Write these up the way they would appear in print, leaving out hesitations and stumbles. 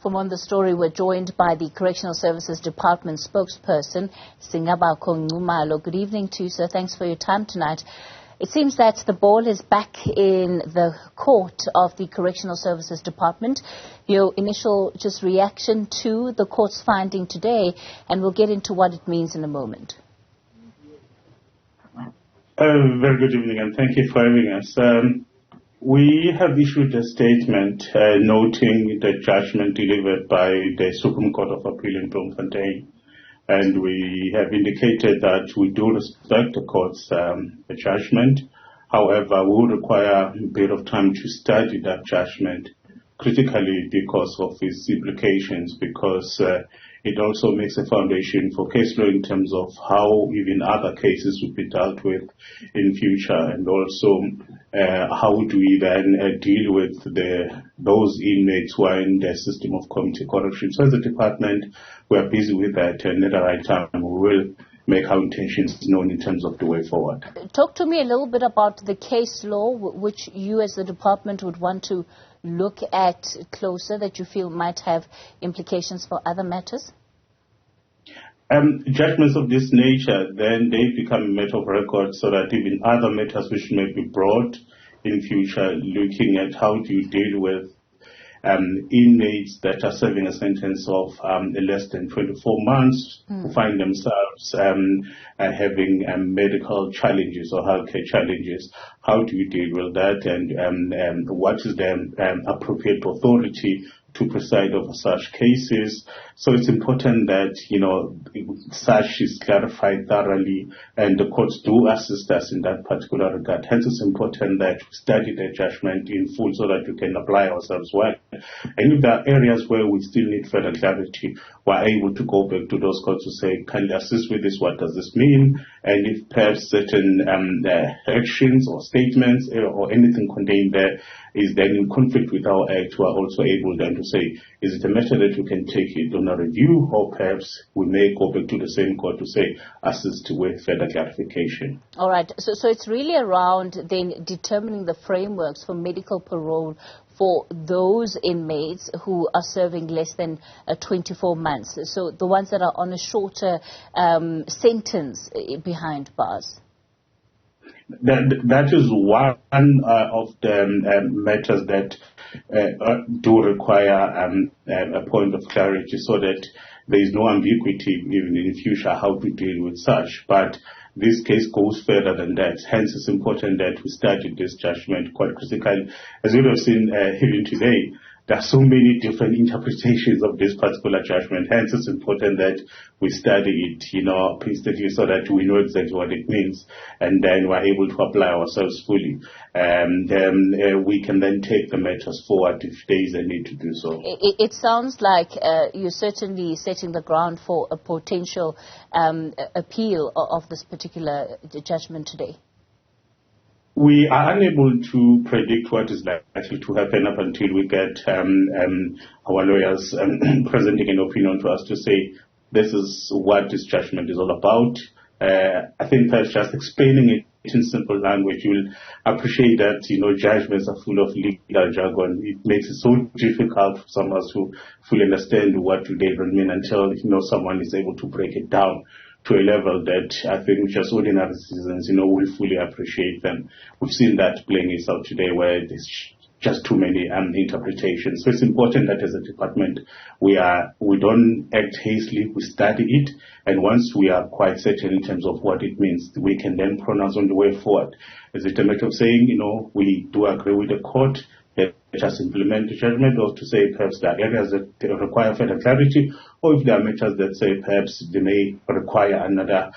For more on the story, we're joined by the Correctional Services Department spokesperson, Singabakho Nxumalo. Good evening to you, sir. Thanks for your time tonight. It seems that the ball is back in the court of the Correctional Services Department. Your initial reaction to the court's finding today, and we'll get into what it means in a moment. Very good evening, and thank you for having us. We have issued a statement noting the judgment delivered by the Supreme Court of Appeal in Bloemfontein, and we have indicated that we do respect the court's judgment. However, we will require a bit of time to study that judgment critically because of its implications, because it also makes a foundation for case law in terms of how even other cases will be dealt with in future, and also how do we then deal with those inmates who are in the system of community correction. So as a department, we are busy with that, and at the right time we will make our intentions known in terms of the way forward. Talk to me a little bit about the case law which you as the department would want to look at closer, that you feel might have implications for other matters? Judgments of this nature, then they become a matter of record, so that even other matters which may be brought in future, looking at how do you deal with inmates that are serving a sentence of less than 24 months, who find themselves having medical challenges or healthcare challenges. How do you deal with that, and what is the appropriate authority to preside over such cases? So it's important that, such is clarified thoroughly, and the courts do assist us in that particular regard. Hence, it's important that we study the judgment in full so that we can apply ourselves well. And if there are areas where we still need further clarity, we're able to go back to those courts to say, can you assist with this? What does this mean? And if perhaps certain actions or statements or anything contained there is then in conflict with our act, we are also able then to say, is it a matter that we can take it on a review, or perhaps we may go back to the same court to say, assist with further clarification. All right. So it's really around then determining the frameworks for medical parole for those inmates who are serving less than 24 months. So the ones that are on a shorter sentence behind bars. That is one of the matters that do require a point of clarity, so that there is no ambiguity even in the future how to deal with such. But this case goes further than that. Hence, it's important that we study this judgment quite critically. As you have seen even today, there are so many different interpretations of this particular judgment. Hence, it's important that we study it, painstakingly, so that we know exactly what it means, and then we're able to apply ourselves fully. And we can then take the matters forward if there is a need to do so. It sounds like you're certainly setting the ground for a potential appeal of this particular judgment today. We are unable to predict what is likely to happen up until we get our lawyers presenting an opinion to us to say, this is what this judgment is all about. I think that's just explaining it in simple language. You'll appreciate that, judgments are full of legal jargon. It makes it so difficult for some of us to fully understand what do they even mean until, someone is able to break it down to a level that I think just ordinary citizens, will fully appreciate them. We've seen that playing itself today, where there's just too many interpretations. So it's important that as a department, we don't act hastily, we study it, and once we are quite certain in terms of what it means, we can then pronounce on the way forward. Is it a matter of saying, we do agree with the court, just implement the judgment, or to say perhaps there are areas that require further clarity, or if there are matters that say perhaps they may require another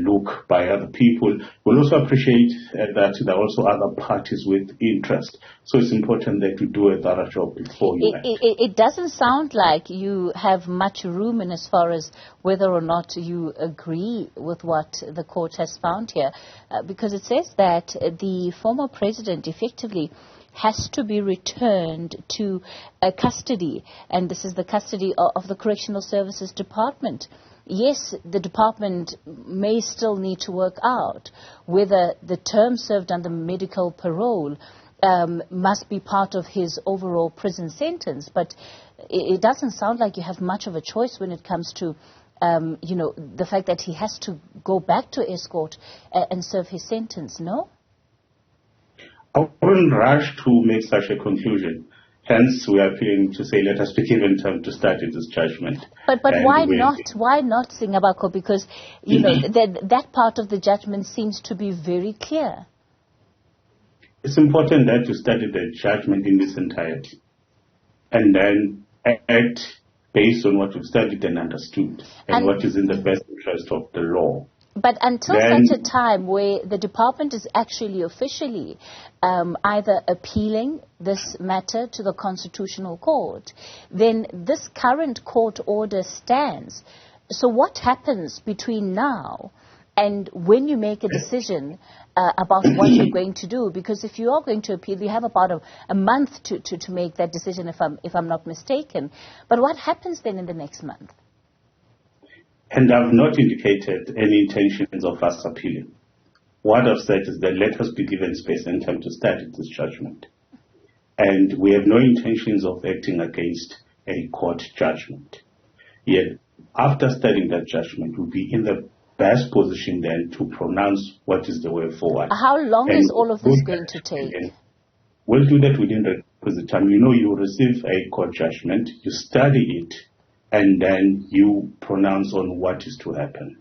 look by other people. We'll also appreciate that there are also other parties with interest. So it's important that you do a thorough job before you act. It doesn't sound like you have much room in as far as whether or not you agree with what the court has found here, because it says that the former president effectively has to be returned to custody, and this is the custody of the Correctional Services Department. Yes, the department may still need to work out whether the term served under medical parole must be part of his overall prison sentence, but it doesn't sound like you have much of a choice when it comes to, the fact that he has to go back to Escort and serve his sentence, no? I wouldn't rush to make such a conclusion. Hence, we are appealing to say, let us be given time to study this judgment. But why not? Why not, Singabakho? Because, that part of the judgment seems to be very clear. It's important that you study the judgment in its entirety and then act based on what you've studied and understood and what is in the best interest of the law. But until such a time where the department is actually officially either appealing this matter to the Constitutional Court, then this current court order stands. So what happens between now and when you make a decision about what you're going to do? Because if you are going to appeal, you have about a month to make that decision, if I'm not mistaken. But what happens then in the next month? And I've not indicated any intentions of us appealing. What I've said is that let us be given space and time to study this judgment. And we have no intentions of acting against a court judgment. Yet, after studying that judgment, we'll be in the best position then to pronounce what is the way forward. How long is all of this going to take? We'll do that within the requisite time. You receive a court judgment, you study it, and then you pronounce on what is to happen.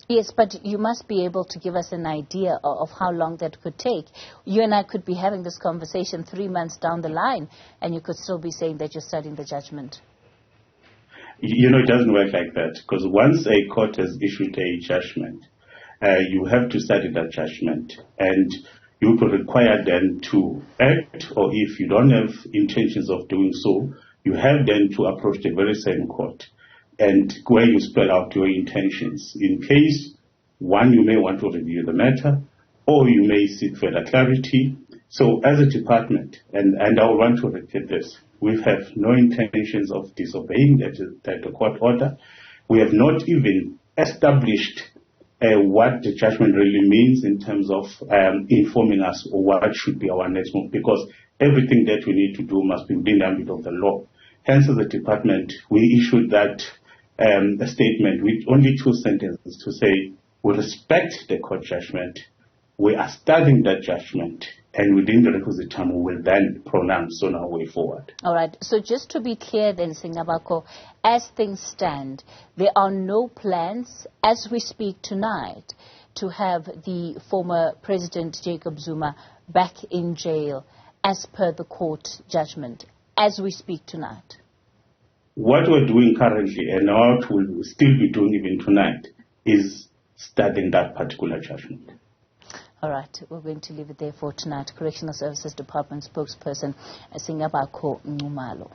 Yes, but you must be able to give us an idea of how long that could take. You and I could be having this conversation 3 months down the line, and you could still be saying that you're studying the judgment. It doesn't work like that, because once a court has issued a judgment, you have to study that judgment, and you could require them to act, or if you don't have intentions of doing so, you have then to approach the very same court and where you spell out your intentions. In case, one, you may want to review the matter, or you may seek further clarity. So as a department, and I want to repeat this, we have no intentions of disobeying the court order. We have not even established what the judgment really means in terms of informing us or what should be our next move, because everything that we need to do must be within the ambit of the law. Hence, as a department, we issued that a statement with only 2 sentences to say, we respect the court judgment, we are studying that judgment, and within the requisite time, we will then pronounce on our way forward. All right. So just to be clear then, Singabakho, as things stand, there are no plans, as we speak tonight, to have the former President Jacob Zuma back in jail as per the court judgment, as we speak tonight? What we're doing currently, and what we'll still be doing even tonight, is studying that particular judgment. All right, we're going to leave it there for tonight. Correctional Services Department spokesperson Singabakho Nxumalo.